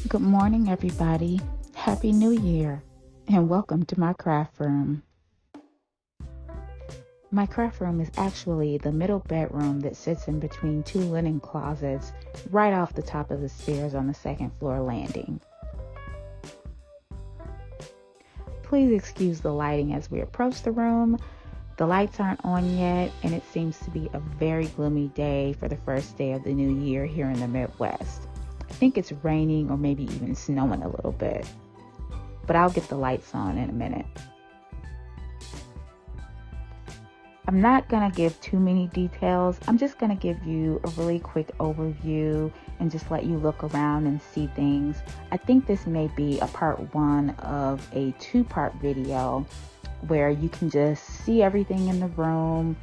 Good morning, everybody. Happy New Year, and welcome to my craft room. My craft room is actually the middle bedroom that sits in between two linen closets right off the top of the stairs on the second floor landing. Please excuse the lighting as we approach the room. The lights aren't on yet, and it seems to be a very gloomy day for the first day of the new year here in the Midwest. I think it's raining or maybe even snowing a little bit, but I'll get the lights on in a minute. I'm not going to give too many details. I'm just going to give you a really quick overview and just let you look around and see things. I think this may be a part one of a two-part video where you can just see everything in the room.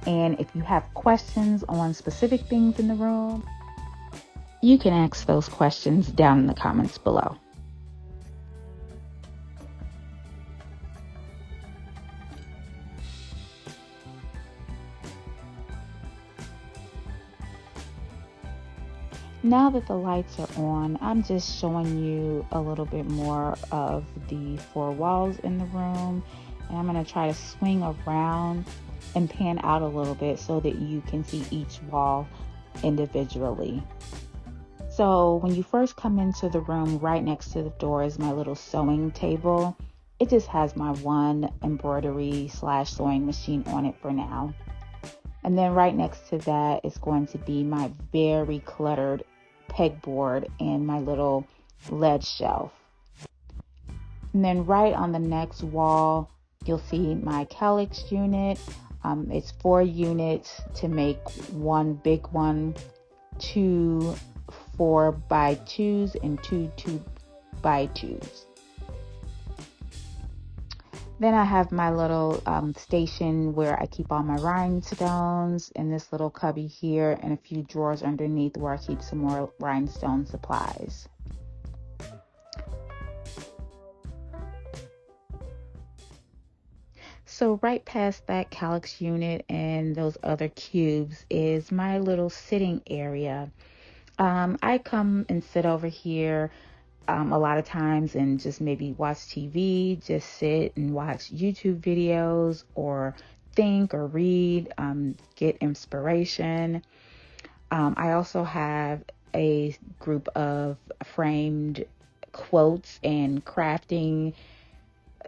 And if you have questions on specific things in the room, you can ask those questions down in the comments below. Now that the lights are on, I'm just showing you a little bit more of the four walls in the room. And I'm going to try to swing around and pan out a little bit so that you can see each wall individually. So when you first come into the room, right next to the door is my little sewing table. It just has my one embroidery/sewing machine on it for now. And then right next to that is going to be my very cluttered pegboard and my little lead shelf. And then right on the next wall, you'll see my calyx unit. It's 4 units to make one big one, 2 4x2s and 2 2x2s. Then I have my little station where I keep all my rhinestones in this little cubby here, and a few drawers underneath where I keep some more rhinestone supplies. So right past that calyx unit and those other cubes is my little sitting area. I come and sit over here a lot of times and just maybe watch TV, just sit and watch YouTube videos or think or read, get inspiration. I also have a group of framed quotes and crafting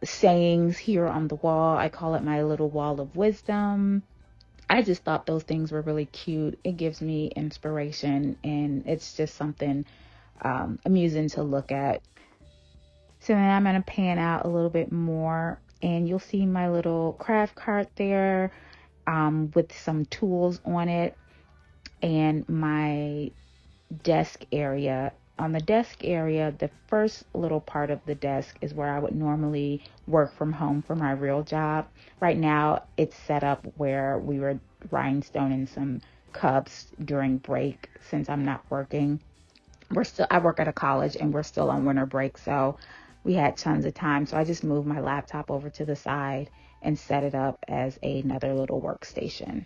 sayings here on the wall. I call it my little wall of wisdom. I just thought those things were really cute. It gives me inspiration, and it's just something amusing to look at. So then I'm going to pan out a little bit more, and you'll see my little craft cart there with some tools on it, and my desk area. On the desk area, the first little part of the desk is where I would normally work from home for my real job. Right now, it's set up where we were rhinestoning some cups during break since I'm not working. I work at a college and we're still on winter break, so we had tons of time. So I just moved my laptop over to the side and set it up as another little workstation.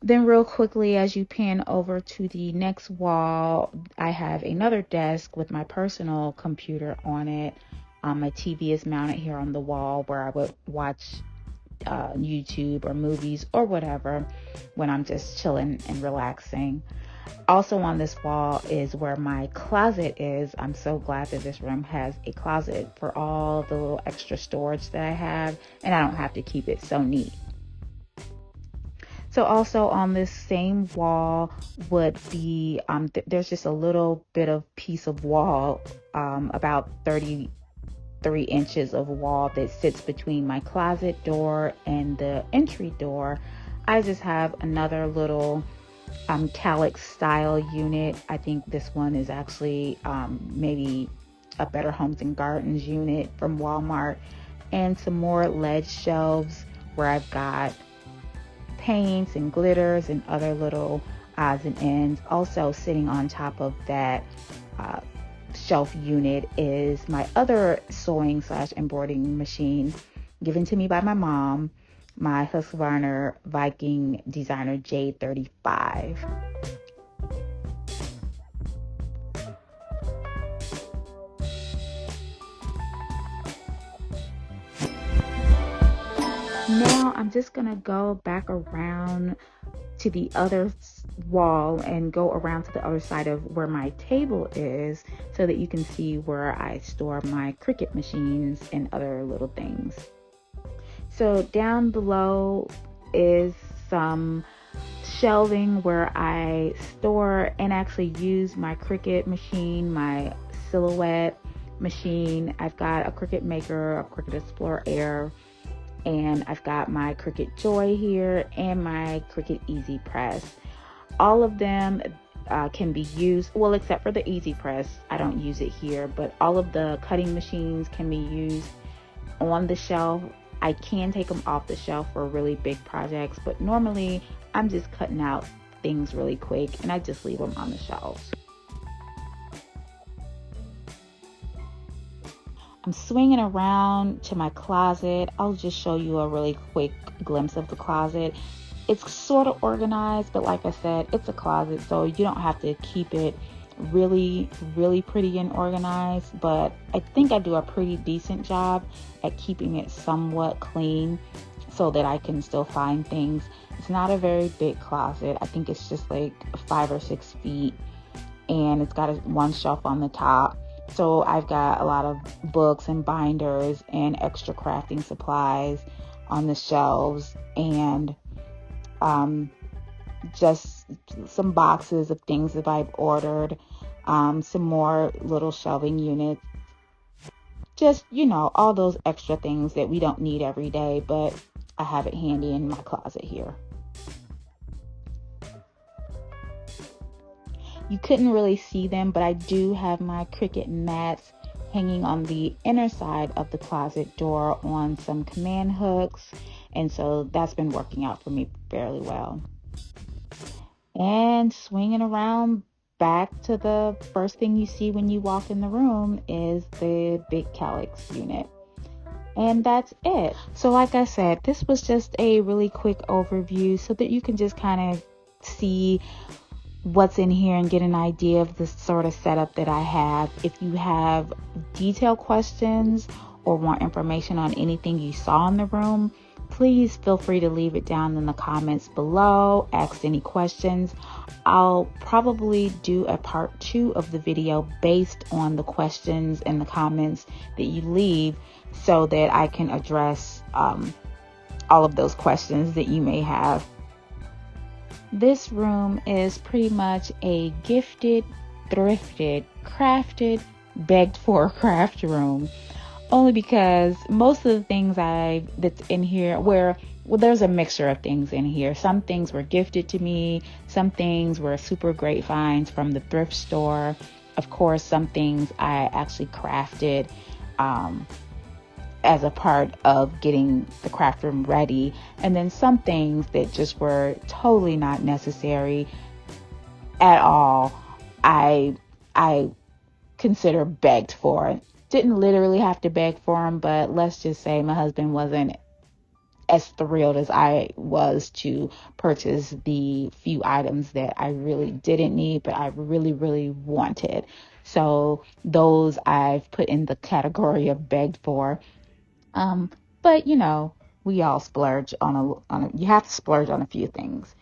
Then real quickly, as you pan over to the next wall, I have another desk with my personal computer on it. My TV is mounted here on the wall where I would watch YouTube or movies or whatever when I'm just chilling and relaxing. Also on this wall is where my closet is. I'm so glad that this room has a closet for all the little extra storage that I have, and I don't have to keep it so neat. So also on this same wall would be, there's just a little bit of piece of wall, about 33 inches of wall that sits between my closet door and the entry door. I just have another little calyx style unit. I think this one is actually maybe a Better Homes and Gardens unit from Walmart, and some more lead shelves where I've got paints and glitters and other little odds and ends. Also sitting on top of that shelf unit is my other sewing/embroidering machine given to me by my mom, my Husqvarna Viking Designer J35. Now I'm just gonna go back around to the other wall and go around to the other side of where my table is so that you can see where I store my Cricut machines and other little things. So down below is some shelving where I store and actually use my Cricut machine, my Silhouette machine. I've got a Cricut Maker, a Cricut Explorer Air, and I've got my Cricut Joy here and my Cricut Easy Press. All of them can be used, well, except for the Easy Press. I don't use it here, but all of the cutting machines can be used on the shelf. I can take them off the shelf for really big projects, but normally I'm just cutting out things really quick and I just leave them on the shelves. I'm swinging around to my closet. I'll just show you a really quick glimpse of the closet. It's sort of organized, but like I said, it's a closet, so you don't have to keep it really pretty and organized, but I think I do a pretty decent job at keeping it somewhat clean so that I can still find things. It's not a very big closet. I think it's just like 5 or 6 feet, and it's got one shelf on the top. So I've got a lot of books and binders and extra crafting supplies on the shelves, and just some boxes of things that I've ordered, some more little shelving units, just, all those extra things that we don't need every day, but I have it handy in my closet here. You couldn't really see them, but I do have my Cricut mats hanging on the inner side of the closet door on some command hooks, and so that's been working out for me fairly well. And swinging around back to the first thing you see when you walk in the room is the big calyx unit. And that's it. So like I said, this was just a really quick overview so that you can just kind of see what's in here and get an idea of the sort of setup that I have. If you have detailed questions or want information on anything you saw in the room, please feel free to leave it down in the comments below. Ask any questions. I'll probably do a part 2 of the video based on the questions and the comments that you leave so that I can address all of those questions that you may have. This room is pretty much a gifted, thrifted, crafted, begged for craft room. Only because most of the things that's in here, there's a mixture of things in here. Some things were gifted to me. Some things were super great finds from the thrift store. Of course, some things I actually crafted as a part of getting the craft room ready. And then some things that just were totally not necessary at all, I consider begged for. Didn't literally have to beg for them, but let's just say my husband wasn't as thrilled as I was to purchase the few items that I really didn't need, but I really wanted. So those I've put in the category of begged for. But we all splurge you have to splurge on a few things.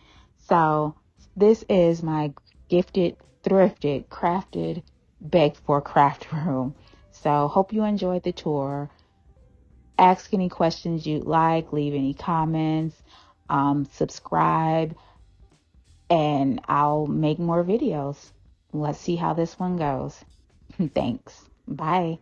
So this is my gifted, thrifted, crafted, begged for craft room. So hope you enjoyed the tour. Ask any questions you'd like, leave any comments, subscribe, and I'll make more videos. Let's see how this one goes. Thanks. Bye.